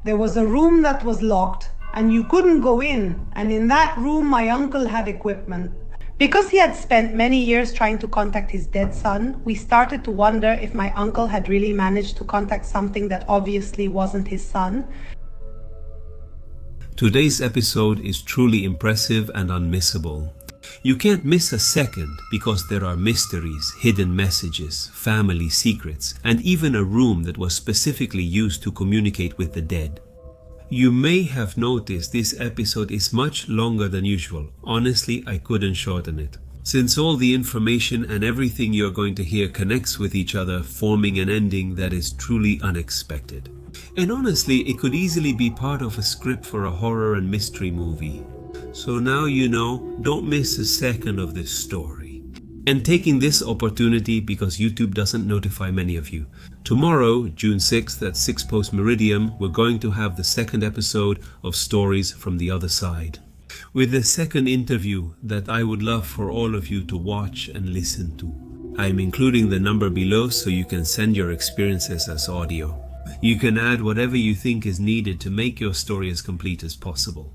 There was a room that was locked and you couldn't go in, and in that room my uncle had equipment. Because he had spent many years trying to contact his dead son, we started to wonder if my uncle had really managed to contact something that obviously wasn't his son. Today's episode is truly impressive and unmissable. You can't miss a second because there are mysteries, hidden messages, family secrets, and even a room that was specifically used to communicate with the dead. You may have noticed this episode is much longer than usual. Honestly, I couldn't shorten it, since all the information and everything you're going to hear connects with each other, forming an ending that is truly unexpected. And honestly, it could easily be part of a script for a horror and mystery movie. So now you know, don't miss a second of this story. And taking this opportunity because YouTube doesn't notify many of you. Tomorrow, June 6th at 6 post meridian, we're going to have the second episode of Stories from the Other Side, with the second interview that I would love for all of you to watch and listen to. I'm including the number below so you can send your experiences as audio. You can add whatever you think is needed to make your story as complete as possible.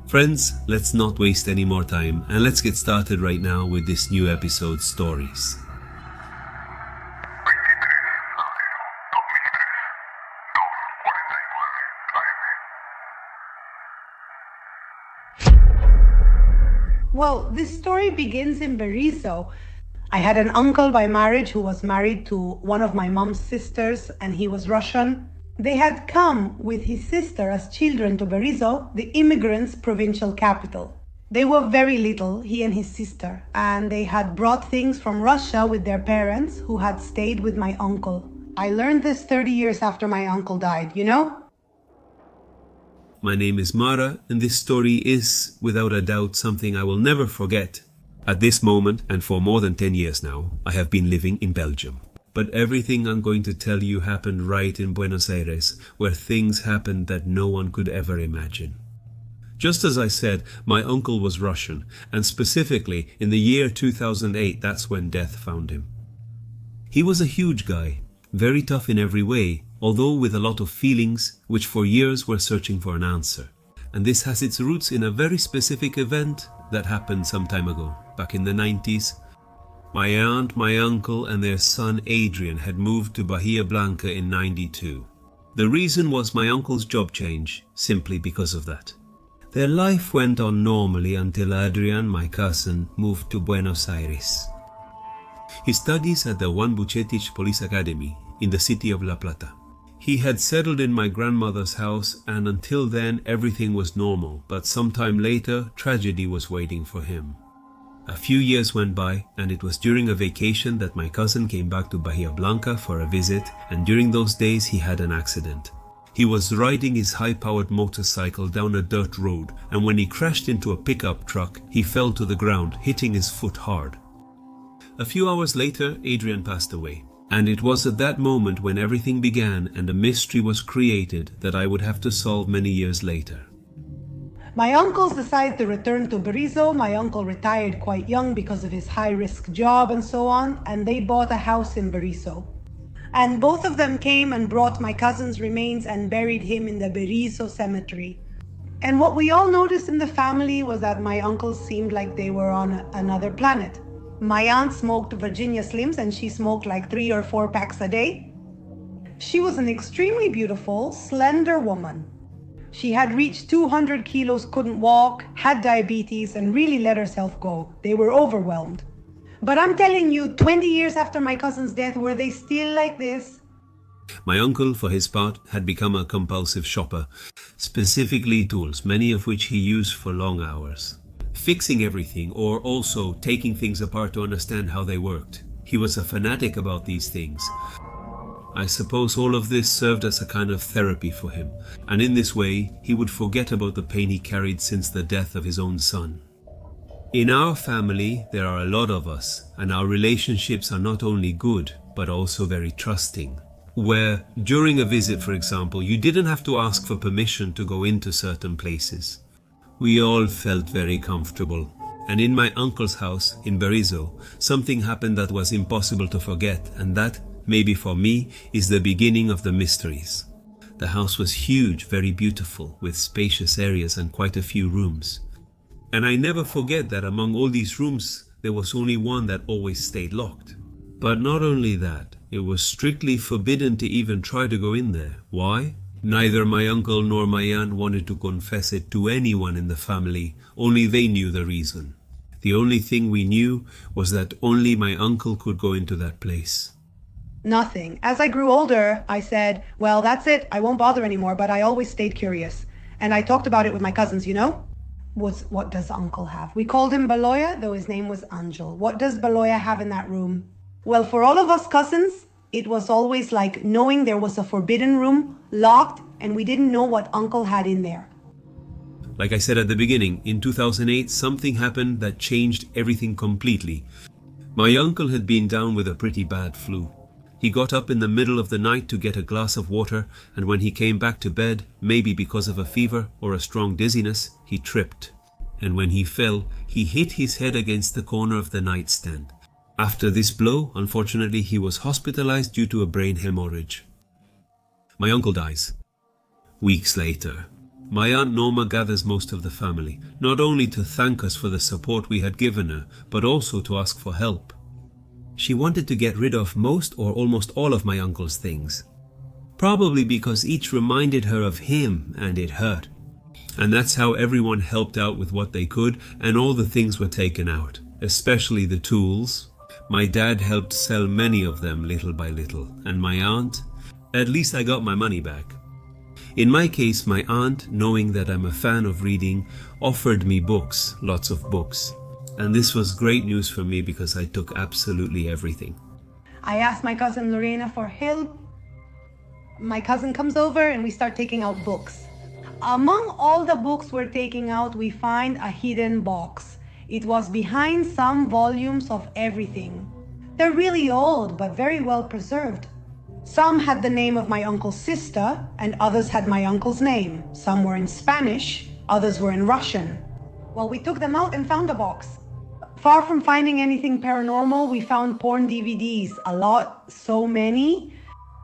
Friends, let's not waste any more time and let's get started right now with this new episode, Stories. Well, this story begins in Berisso. I had an uncle by marriage who was married to one of my mom's sisters, and he was Russian. They had come with his sister as children to Berisso, the immigrants' provincial capital. They were very little, he and his sister, and they had brought things from Russia with their parents who had stayed with my uncle. I learned this 30 years after my uncle died, you know? My name is Mara, and this story is, without a doubt, something I will never forget. At this moment, and for more than 10 years now, I have been living in Belgium. But everything I'm going to tell you happened right in Buenos Aires, where things happened that no one could ever imagine. Just as I said, my uncle was Russian, and specifically in the year 2008, that's when death found him. He was a huge guy, very tough in every way, although with a lot of feelings, which for years were searching for an answer. And this has its roots in a very specific event that happened some time ago, back in the 90s. My aunt, my uncle, and their son Adrian had moved to Bahia Blanca in '92. The reason was my uncle's job change, simply because of that. Their life went on normally until Adrian, my cousin, moved to Buenos Aires. He studies at the Juan Bucetich Police Academy in the city of La Plata. He had settled in my grandmother's house, and until then everything was normal, but sometime later tragedy was waiting for him. A few years went by, and it was during a vacation that my cousin came back to Bahia Blanca for a visit, and during those days he had an accident. He was riding his high-powered motorcycle down a dirt road, and when he crashed into a pickup truck, he fell to the ground, hitting his foot hard. A few hours later, Adrian passed away, and it was at that moment when everything began and a mystery was created that I would have to solve many years later. My uncles decided to return to Berisso. My uncle retired quite young because of his high-risk job and so on, and they bought a house in Berisso. And both of them came and brought my cousin's remains and buried him in the Berisso cemetery. And what we all noticed in the family was that my uncles seemed like they were on another planet. My aunt smoked Virginia Slims, and she smoked like 3 or 4 packs a day. She was an extremely beautiful, slender woman. She had reached 200 kilos, couldn't walk, had diabetes, and really let herself go. They were overwhelmed. But I'm telling you, 20 years after my cousin's death, were they still like this? My uncle, for his part, had become a compulsive shopper, specifically tools, many of which he used for long hours. Fixing everything, or also taking things apart to understand how they worked. He was a fanatic about these things. I suppose all of this served as a kind of therapy for him, and in this way, he would forget about the pain he carried since the death of his own son. In our family, there are a lot of us, and our relationships are not only good, but also very trusting. Where, during a visit, for example, you didn't have to ask for permission to go into certain places. We all felt very comfortable. And in my uncle's house, in Berisso, something happened that was impossible to forget, and that, maybe for me, is the beginning of the mysteries. The house was huge, very beautiful, with spacious areas and quite a few rooms. And I never forget that among all these rooms, there was only one that always stayed locked. But not only that, it was strictly forbidden to even try to go in there. Why? Neither my uncle nor my aunt wanted to confess it to anyone in the family, only they knew the reason. The only thing we knew was that only my uncle could go into that place. Nothing. As I grew older, I said, well, that's it. I won't bother anymore, but I always stayed curious. And I talked about it with my cousins, you know? What does Uncle have? We called him Baloya, though his name was Angel. What does Baloya have in that room? Well, for all of us cousins, it was always like knowing there was a forbidden room, locked, and we didn't know what Uncle had in there. Like I said at the beginning, in 2008, something happened that changed everything completely. My uncle had been down with a pretty bad flu. He got up in the middle of the night to get a glass of water, and when he came back to bed, maybe because of a fever or a strong dizziness, he tripped. And when he fell, he hit his head against the corner of the nightstand. After this blow, unfortunately, he was hospitalized due to a brain hemorrhage. My uncle dies. Weeks later, my Aunt Norma gathers most of the family, not only to thank us for the support we had given her, but also to ask for help. She wanted to get rid of most or almost all of my uncle's things, probably because each reminded her of him and it hurt. And that's how everyone helped out with what they could, and all the things were taken out, especially the tools. My dad helped sell many of them little by little, and my aunt, at least I got my money back. In my case, my aunt, knowing that I'm a fan of reading, offered me books, lots of books. And this was great news for me because I took absolutely everything. I asked my cousin Lorena for help. My cousin comes over and we start taking out books. Among all the books we're taking out, we find a hidden box. It was behind some volumes of everything. They're really old, but very well preserved. Some had the name of my uncle's sister, and others had my uncle's name. Some were in Spanish, others were in Russian. Well, we took them out and found a box. Far from finding anything paranormal, we found porn DVDs, a lot, so many.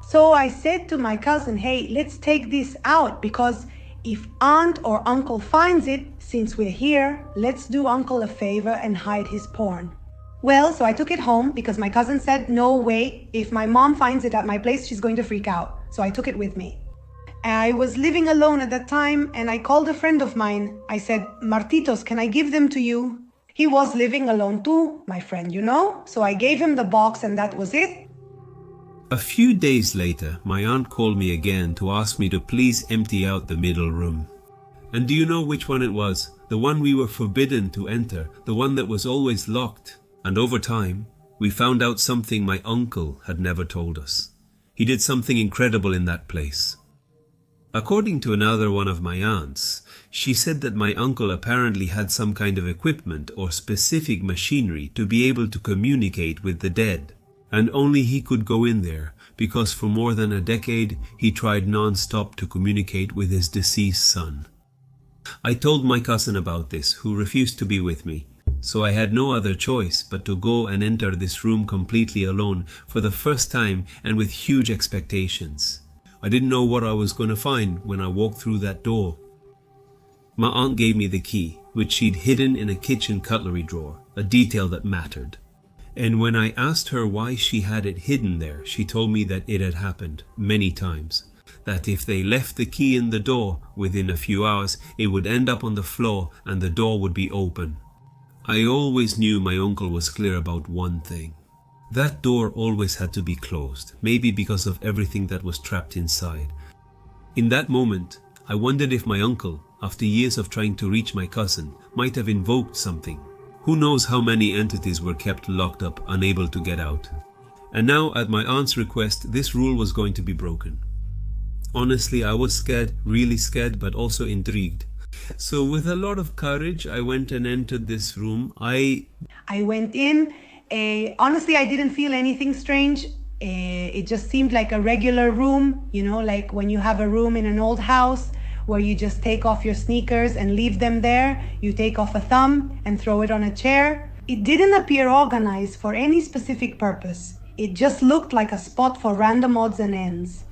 So I said to my cousin, hey, let's take this out, because if aunt or uncle finds it, since we're here, let's do uncle a favor and hide his porn. Well, so I took it home because my cousin said, no way, if my mom finds it at my place, she's going to freak out. So I took it with me. I was living alone at that time and I called a friend of mine. I said, Martitos, can I give them to you? He was living alone too, my friend, you know? So I gave him the box and that was it. A few days later, my aunt called me again to ask me to please empty out the middle room. And do you know which one it was? The one we were forbidden to enter, the one that was always locked. And over time, we found out something my uncle had never told us. He did something incredible in that place. According to another one of my aunts, she said that my uncle apparently had some kind of equipment or specific machinery to be able to communicate with the dead. And only he could go in there, because for more than a decade, he tried non-stop to communicate with his deceased son. I told my cousin about this, who refused to be with me. So I had no other choice but to go and enter this room completely alone for the first time and with huge expectations. I didn't know what I was going to find when I walked through that door. My aunt gave me the key, which she'd hidden in a kitchen cutlery drawer, a detail that mattered. And when I asked her why she had it hidden there, she told me that it had happened many times. That if they left the key in the door, within a few hours, it would end up on the floor and the door would be open. I always knew my uncle was clear about one thing. That door always had to be closed, maybe because of everything that was trapped inside. In that moment, I wondered if my uncle, after years of trying to reach my cousin, might have invoked something. Who knows how many entities were kept locked up, unable to get out. And now, at my aunt's request, this rule was going to be broken. Honestly, I was scared, really scared, but also intrigued. So with a lot of courage, I went and entered this room. I went in. Honestly, I didn't feel anything strange. It just seemed like a regular room, you know, like when you have a room in an old house where you just take off your sneakers and leave them there. You take off a thumb and throw it on a chair. It didn't appear organized for any specific purpose. It just looked like a spot for random odds and ends.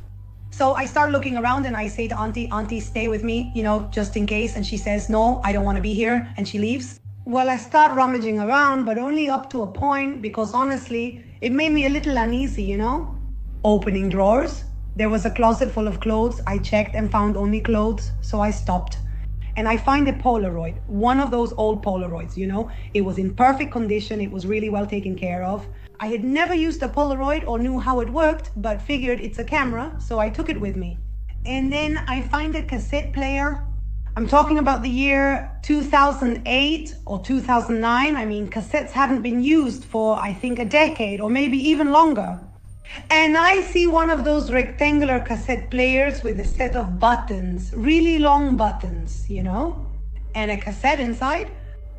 So I start looking around and I say to Auntie, stay with me, just in case. And she says, no, I don't want to be here. And she leaves. Well, I start rummaging around, but only up to a point, because honestly, it made me a little uneasy, Opening drawers. There was a closet full of clothes. I checked and found only clothes. So I stopped. And I find a Polaroid, one of those old Polaroids, It was in perfect condition. It was really well taken care of. I had never used a Polaroid or knew how it worked, but figured it's a camera, so I took it with me. And then I find a cassette player. I'm talking about the year 2008 or 2009. I mean, cassettes hadn't been used for, I think, a decade or maybe even longer. And I see one of those rectangular cassette players with a set of buttons, really long buttons, and a cassette inside.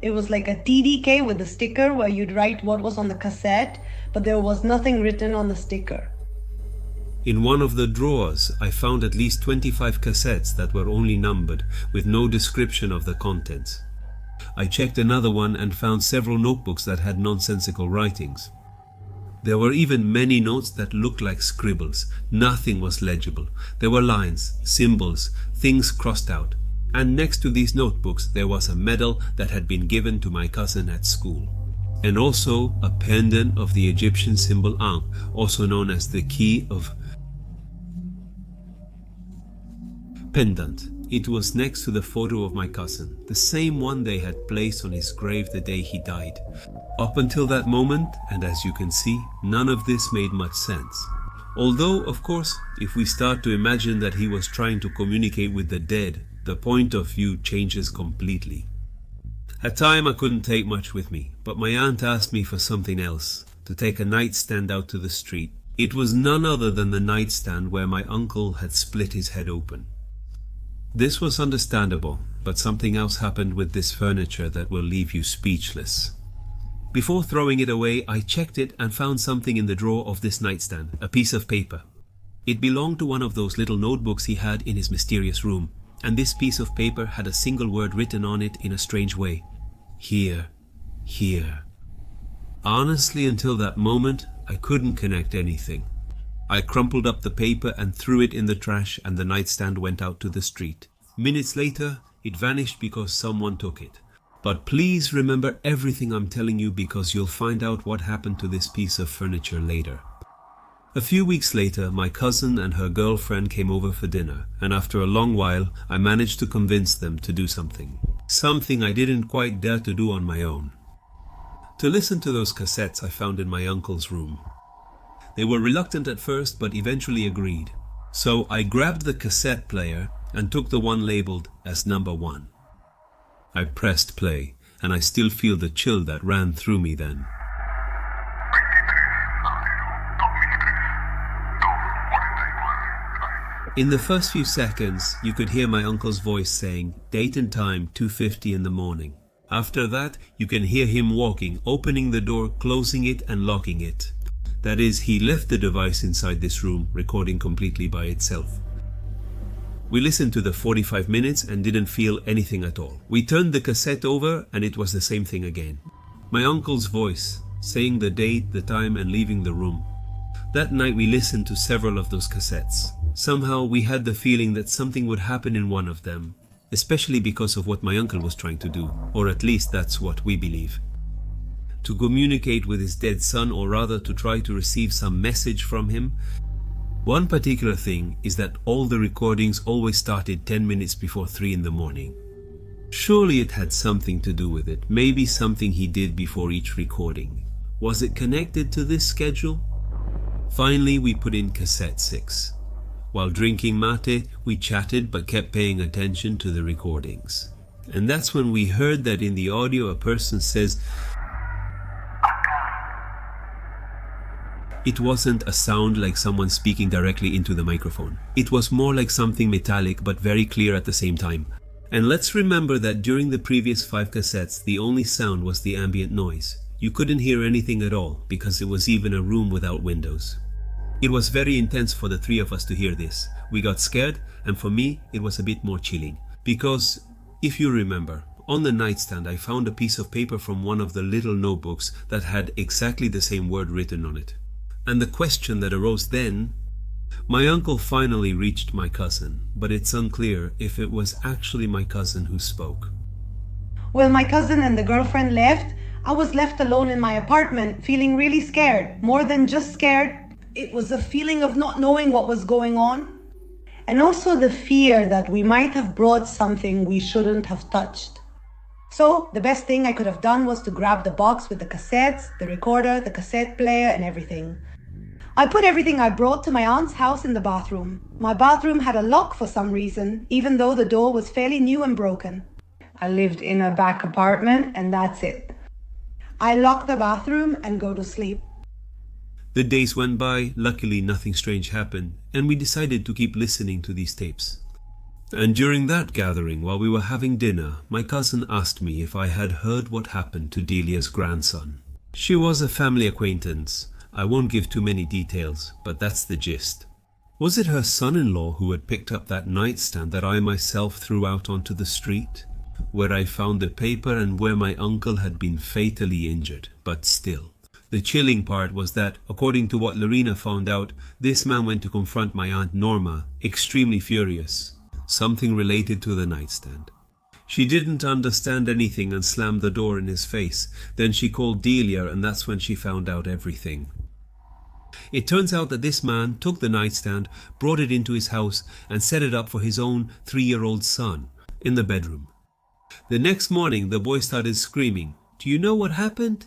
It was like a TDK with a sticker where you'd write what was on the cassette, but there was nothing written on the sticker. In one of the drawers, I found at least 25 cassettes that were only numbered, with no description of the contents. I checked another one and found several notebooks that had nonsensical writings. There were even many notes that looked like scribbles. Nothing was legible. There were lines, symbols, things crossed out. And next to these notebooks there was a medal that had been given to my cousin at school. And also a pendant of the Egyptian symbol Ankh, also known as the key of pendant. It was next to the photo of my cousin, the same one they had placed on his grave the day he died. Up until that moment, and as you can see, none of this made much sense. Although, of course, if we start to imagine that he was trying to communicate with the dead, the point of view changes completely. At time I couldn't take much with me, but my aunt asked me for something else, to take a nightstand out to the street. It was none other than the nightstand where my uncle had split his head open. This was understandable, but something else happened with this furniture that will leave you speechless. Before throwing it away, I checked it and found something in the drawer of this nightstand, a piece of paper. It belonged to one of those little notebooks he had in his mysterious room, and this piece of paper had a single word written on it in a strange way. Here. Honestly, until that moment, I couldn't connect anything. I crumpled up the paper and threw it in the trash, and the nightstand went out to the street. Minutes later, it vanished because someone took it. But please remember everything I'm telling you, because you'll find out what happened to this piece of furniture later. A few weeks later, my cousin and her girlfriend came over for dinner, and after a long while, I managed to convince them to do something. Something I didn't quite dare to do on my own. To listen to those cassettes I found in my uncle's room. They were reluctant at first, but eventually agreed. So I grabbed the cassette player and took the one labeled as number 1. I pressed play, and I still feel the chill that ran through me then. In the first few seconds, you could hear my uncle's voice saying, date and time, 2:50 in the morning. After that, you can hear him walking, opening the door, closing it and locking it. That is, he left the device inside this room, recording completely by itself. We listened to the 45 minutes and didn't feel anything at all. We turned the cassette over and it was the same thing again. My uncle's voice, saying the date, the time and leaving the room. That night we listened to several of those cassettes. Somehow we had the feeling that something would happen in one of them, especially because of what my uncle was trying to do, or at least that's what we believe. To communicate with his dead son, or rather to try to receive some message from him. One particular thing is that all the recordings always started 10 minutes before 3 in the morning. Surely it had something to do with it, maybe something he did before each recording. Was it connected to this schedule? Finally we put in cassette 6. While drinking mate, we chatted but kept paying attention to the recordings. And that's when we heard that in the audio a person says, it wasn't a sound like someone speaking directly into the microphone. It was more like something metallic but very clear at the same time. And let's remember that during the previous 5 cassettes, the only sound was the ambient noise. You couldn't hear anything at all because it was even a room without windows. It was very intense for the 3 of us to hear this. We got scared, and for me, it was a bit more chilling. Because, if you remember, on the nightstand I found a piece of paper from one of the little notebooks that had exactly the same word written on it. And the question that arose then, My uncle finally reached my cousin, but it's unclear if it was actually my cousin who spoke. Well, my cousin and the girlfriend left. I was left alone in my apartment, feeling really scared. More than just scared, it was a feeling of not knowing what was going on. And also the fear that we might have brought something we shouldn't have touched. So the best thing I could have done was to grab the box with the cassettes, the recorder, the cassette player, and everything. I put everything I brought to my aunt's house in the bathroom. My bathroom had a lock for some reason, even though the door was fairly new and broken. I lived in a back apartment, and that's it. I lock the bathroom and go to sleep. The days went by, luckily nothing strange happened, and we decided to keep listening to these tapes. And during that gathering, while we were having dinner, my cousin asked me if I had heard what happened to Delia's grandson. She was a family acquaintance. I won't give too many details, but that's the gist. Was it her son-in-law who had picked up that nightstand that I myself threw out onto the street, where I found the paper and where my uncle had been fatally injured? But still, the chilling part was that, according to what Lorena found out, this man went to confront my Aunt Norma, extremely furious. Something related to the nightstand. She didn't understand anything and slammed the door in his face. Then she called Delia, and that's when she found out everything. It turns out that this man took the nightstand, brought it into his house, and set it up for his own 3-year-old son in the bedroom. The next morning, the boy started screaming. Do you know what happened?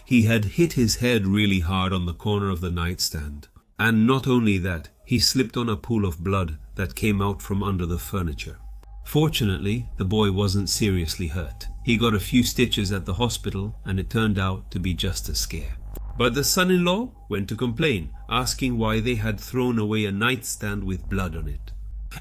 He had hit his head really hard on the corner of the nightstand. And not only that, he slipped on a pool of blood that came out from under the furniture. Fortunately, the boy wasn't seriously hurt. He got a few stitches at the hospital, and it turned out to be just a scare. But the son-in-law went to complain, asking why they had thrown away a nightstand with blood on it.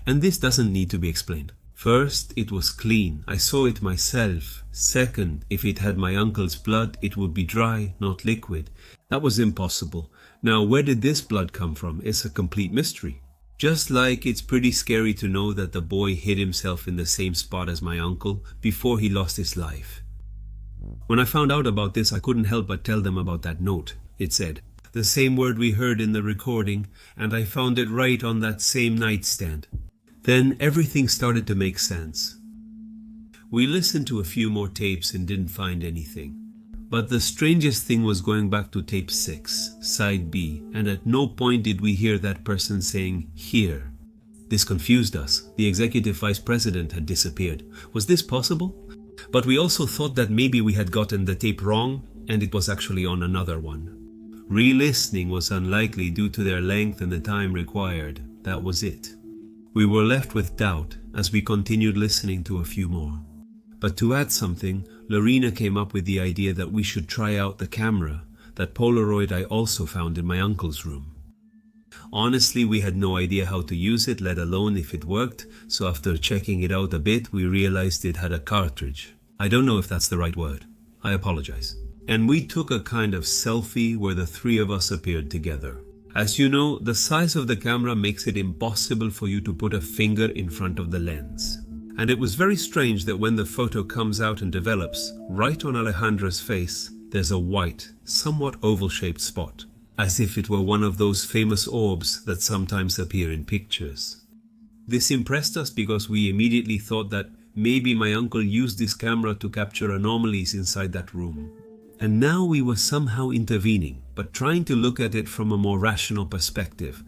And this doesn't need to be explained. First, it was clean. I saw it myself. Second, if it had my uncle's blood, it would be dry, not liquid. That was impossible. Now, where did this blood come from? It's a complete mystery. Just like it's pretty scary to know that the boy hid himself in the same spot as my uncle before he lost his life. When I found out about this, I couldn't help but tell them about that note. It said, the same word we heard in the recording, and I found it right on that same nightstand. Then everything started to make sense. We listened to a few more tapes and didn't find anything. But the strangest thing was going back to tape 6, side B, and at no point did we hear that person saying, here. This confused us. The executive vice president had disappeared. Was this possible? But we also thought that maybe we had gotten the tape wrong, and it was actually on another one. Re-listening was unlikely due to their length and the time required. That was it. We were left with doubt as we continued listening to a few more. But to add something, Lorena came up with the idea that we should try out the camera, that Polaroid I also found in my uncle's room. Honestly, we had no idea how to use it, let alone if it worked, so after checking it out a bit, we realized it had a cartridge. I don't know if that's the right word. I apologize. And we took a kind of selfie where the three of us appeared together. As you know, the size of the camera makes it impossible for you to put a finger in front of the lens. And it was very strange that when the photo comes out and develops, right on Alejandra's face, there's a white, somewhat oval-shaped spot, as if it were one of those famous orbs that sometimes appear in pictures. This impressed us because we immediately thought that maybe my uncle used this camera to capture anomalies inside that room. And now we were somehow intervening, but trying to look at it from a more rational perspective.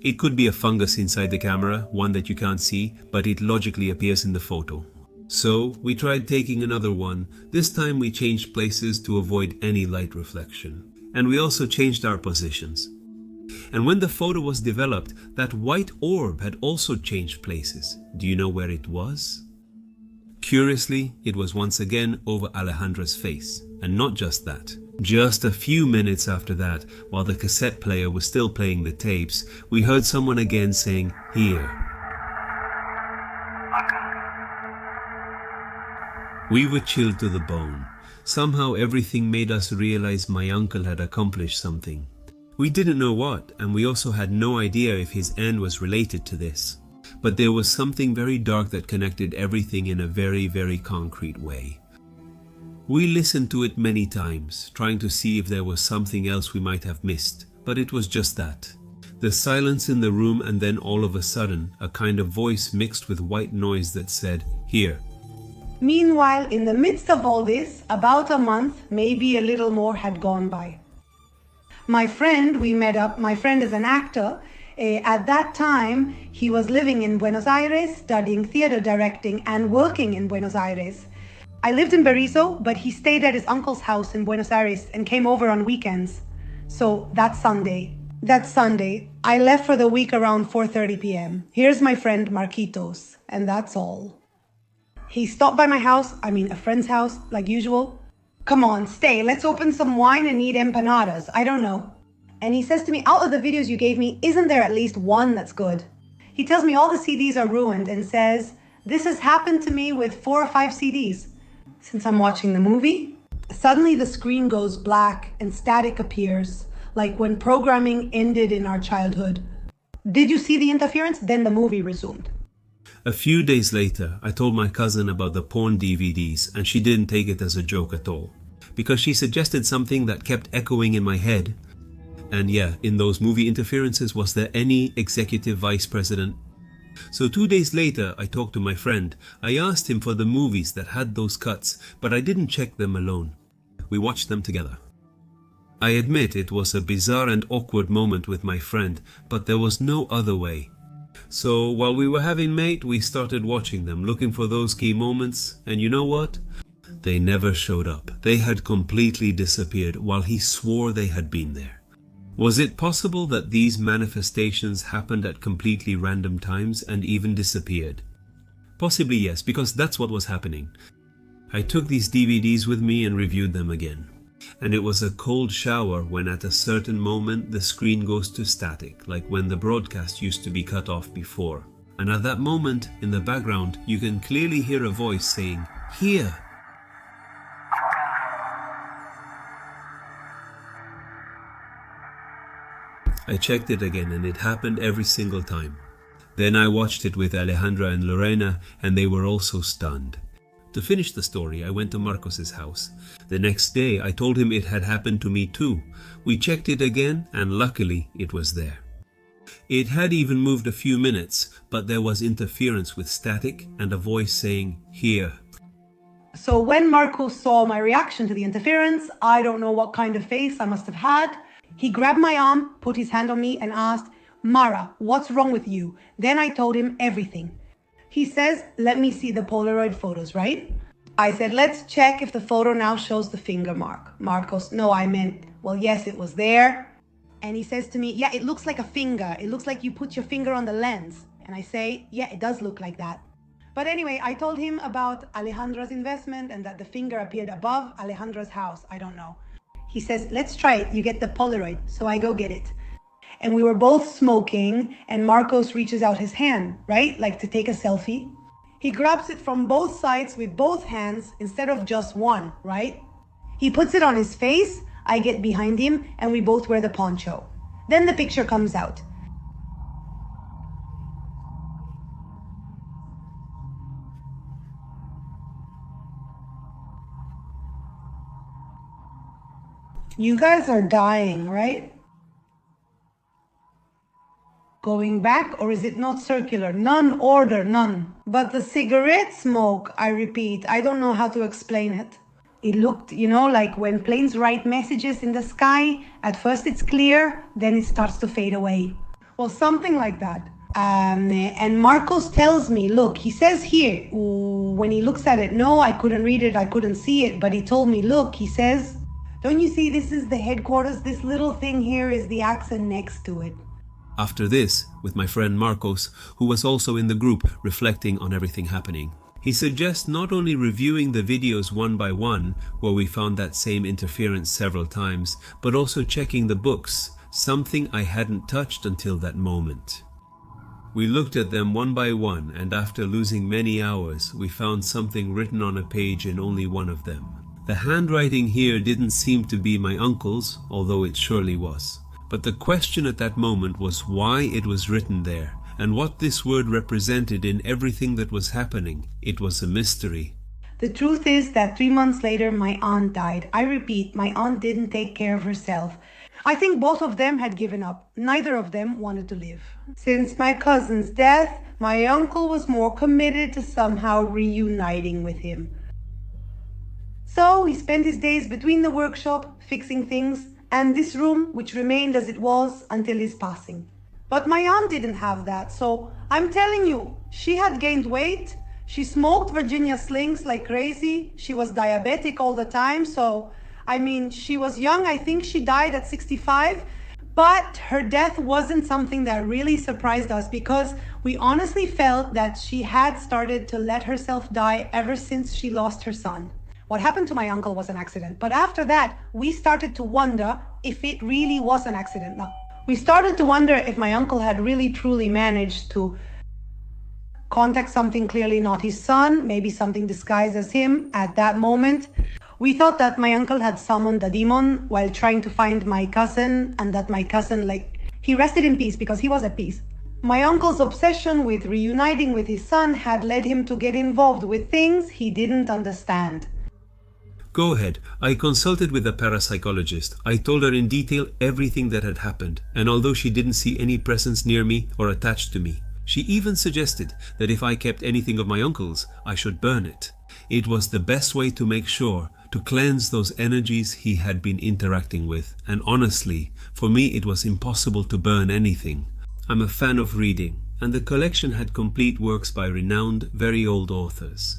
It could be a fungus inside the camera, one that you can't see, but it logically appears in the photo. So we tried taking another one. This time we changed places to avoid any light reflection. And we also changed our positions. And when the photo was developed, that white orb had also changed places. Do you know where it was? Curiously, it was once again over Alejandra's face. And not just that. Just a few minutes after that, while the cassette player was still playing the tapes, we heard someone again saying, here. We were chilled to the bone. Somehow everything made us realize my uncle had accomplished something. We didn't know what, and we also had no idea if his end was related to this. But there was something very dark that connected everything in a very, very concrete way. We listened to it many times, trying to see if there was something else we might have missed, but it was just that. The silence in the room, and then all of a sudden, a kind of voice mixed with white noise that said, "Here." Meanwhile, in the midst of all this, about a month, maybe a little more, had gone by. My friend, we met up. My friend is an actor. At that time, he was living in Buenos Aires, studying theater directing and working in Buenos Aires. I lived in Berisso, but he stayed at his uncle's house in Buenos Aires and came over on weekends. So that Sunday, I left for the week around 4:30 p.m. Here's my friend Marquitos, and that's all. He stopped by my house, a friend's house, like usual. "Come on, stay, let's open some wine and eat empanadas, I don't know." And he says to me, "Out of the videos you gave me, isn't there at least one that's good?" He tells me all the CDs are ruined and says, "This has happened to me with 4 or 5 CDs. Since I'm watching the movie, suddenly the screen goes black and static appears, like when programming ended in our childhood. Did you see the interference? Then the movie resumed." A few days later, I told my cousin about the porn DVDs, and she didn't take it as a joke at all, because she suggested something that kept echoing in my head. And yeah, in those movie interferences, was there any executive vice president? So 2 days later, I talked to my friend. I asked him for the movies that had those cuts, but I didn't check them alone. We watched them together. I admit it was a bizarre and awkward moment with my friend, but there was no other way. So while we were having mate, we started watching them, looking for those key moments, and you know what? They never showed up. They had completely disappeared while he swore they had been there. Was it possible that these manifestations happened at completely random times and even disappeared? Possibly yes, because that's what was happening. I took these DVDs with me and reviewed them again. And it was a cold shower when at a certain moment the screen goes to static, like when the broadcast used to be cut off before. And at that moment, in the background, you can clearly hear a voice saying, "Here." I checked it again and it happened every single time. Then I watched it with Alejandra and Lorena and they were also stunned. To finish the story, I went to Marcos's house. The next day, I told him it had happened to me too. We checked it again and luckily it was there. It had even moved a few minutes, but there was interference with static and a voice saying, "Here." So when Marcos saw my reaction to the interference, I don't know what kind of face I must have had. He grabbed my arm, put his hand on me and asked, "Mara, what's wrong with you?" Then I told him everything. He says, "Let me see the Polaroid photos, right?" I said, "Let's check if the photo now shows the finger mark." Marcos, "No, I meant, well, yes, it was there." And he says to me, "Yeah, it looks like a finger. It looks like you put your finger on the lens." And I say, "Yeah, it does look like that." But anyway, I told him about Alejandra's investment and that the finger appeared above Alejandra's house. I don't know. He says, "Let's try it. You get the Polaroid." So I go get it. And we were both smoking and Marcos reaches out his hand, right? Like to take a selfie. He grabs it from both sides with both hands instead of just one, right? He puts it on his face. I get behind him and we both wear the poncho. Then the picture comes out. You guys are dying, right? Going back, or is it not circular? None, order, none. But the cigarette smoke, I repeat, I don't know how to explain it. It looked, like when planes write messages in the sky, at first it's clear, then it starts to fade away. Well, something like that. And Marcos tells me, look, he says here, when he looks at it, no, I couldn't read it, I couldn't see it, but he told me, look, he says, "Don't you see this is the headquarters? This little thing here is the accent next to it." After this, with my friend Marcos, who was also in the group reflecting on everything happening, he suggests not only reviewing the videos one by one, where we found that same interference several times, but also checking the books, something I hadn't touched until that moment. We looked at them one by one, and after losing many hours, we found something written on a page in only one of them. The handwriting here didn't seem to be my uncle's, although it surely was. But the question at that moment was why it was written there, and what this word represented in everything that was happening. It was a mystery. The truth is that 3 months later, my aunt died. I repeat, my aunt didn't take care of herself. I think both of them had given up. Neither of them wanted to live. Since my cousin's death, my uncle was more committed to somehow reuniting with him. So he spent his days between the workshop, fixing things, and this room, which remained as it was until his passing. But my aunt didn't have that, so I'm telling you, she had gained weight, she smoked Virginia slings like crazy, she was diabetic all the time, she was young, I think she died at 65, but her death wasn't something that really surprised us because we honestly felt that she had started to let herself die ever since she lost her son. What happened to my uncle was an accident, but after that, we started to wonder if it really was an accident. Now, we started to wonder if my uncle had really truly managed to contact something clearly not his son, maybe something disguised as him at that moment. We thought that my uncle had summoned a demon while trying to find my cousin, and that my cousin, he rested in peace because he was at peace. My uncle's obsession with reuniting with his son had led him to get involved with things he didn't understand. Go ahead. I consulted with a parapsychologist. I told her in detail everything that had happened, and although she didn't see any presence near me or attached to me, she even suggested that if I kept anything of my uncle's, I should burn it. It was the best way to make sure to cleanse those energies he had been interacting with, and honestly, for me it was impossible to burn anything. I'm a fan of reading, and the collection had complete works by renowned, very old authors.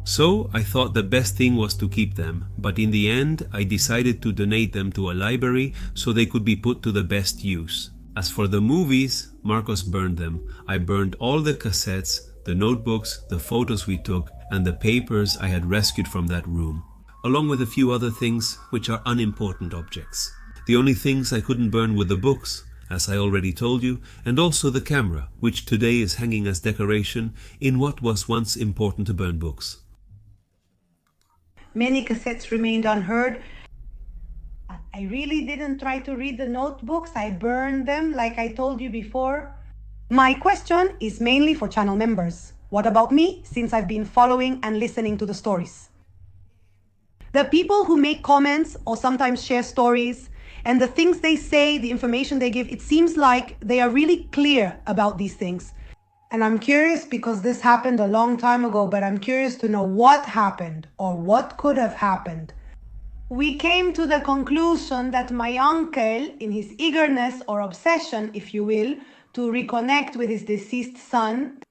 So I thought the best thing was to keep them, but in the end I decided to donate them to a library so they could be put to the best use. As for the movies, Marcos burned them. I burned all the cassettes, the notebooks, the photos we took, and the papers I had rescued from that room, along with a few other things which are unimportant objects. The only things I couldn't burn were the books, as I already told you, and also the camera, which today is hanging as decoration in what was once important to burn books. Many cassettes remained unheard. I really didn't try to read the notebooks. I burned them like I told you before. My question is mainly for channel members. What about me, since I've been following and listening to the stories? The people who make comments or sometimes share stories, and the things they say, the information they give, it seems like they are really clear about these things. And I'm curious because this happened a long time ago, but I'm curious to know what happened or what could have happened. We came to the conclusion that my uncle, in his eagerness or obsession, if you will, to reconnect with his deceased son,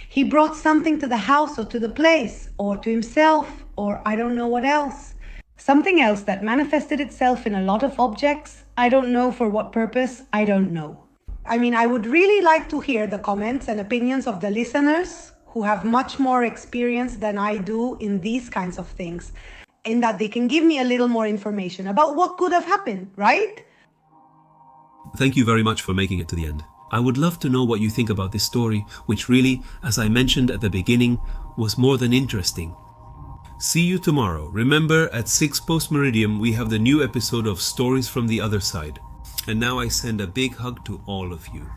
he brought something to the house or to the place or to himself or I don't know what else. Something else that manifested itself in a lot of objects. I don't know for what purpose. I don't know. I would really like to hear the comments and opinions of the listeners who have much more experience than I do in these kinds of things, in that they can give me a little more information about what could have happened, right? Thank you very much for making it to the end. I would love to know what you think about this story, which really, as I mentioned at the beginning, was more than interesting. See you tomorrow. Remember, at 6 post-meridium, we have the new episode of Stories from the Other Side. And now I send a big hug to all of you.